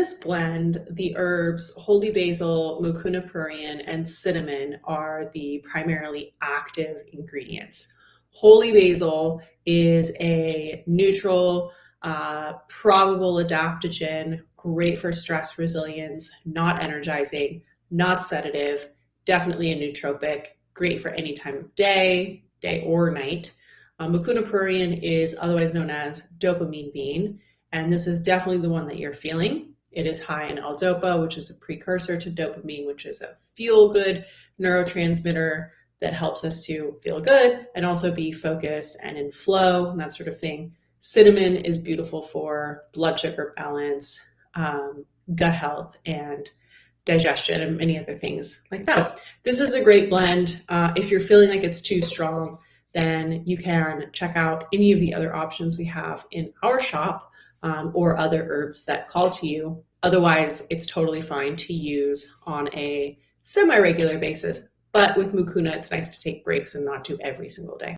this blend, the herbs holy basil, mucuna pruriens, and cinnamon are the primarily active ingredients. Holy basil is a neutral, probable adaptogen, great for stress resilience, not energizing, not sedative, definitely a nootropic, great for any time of day or night. Mucuna pruriens is otherwise known as dopamine bean, and this is definitely the one that you're feeling. It is high in L-DOPA, which is a precursor to dopamine, which is a feel-good neurotransmitter that helps us to feel good and also be focused and in flow and that sort of thing. Cinnamon is beautiful for blood sugar balance, gut health, and digestion, and many other things like that. This is a great blend. If you're feeling like it's too strong, then you can check out any of the other options we have in our shop, or other herbs that call to you. Otherwise, it's totally fine to use on a semi-regular basis. But with mucuna, it's nice to take breaks and not do every single day.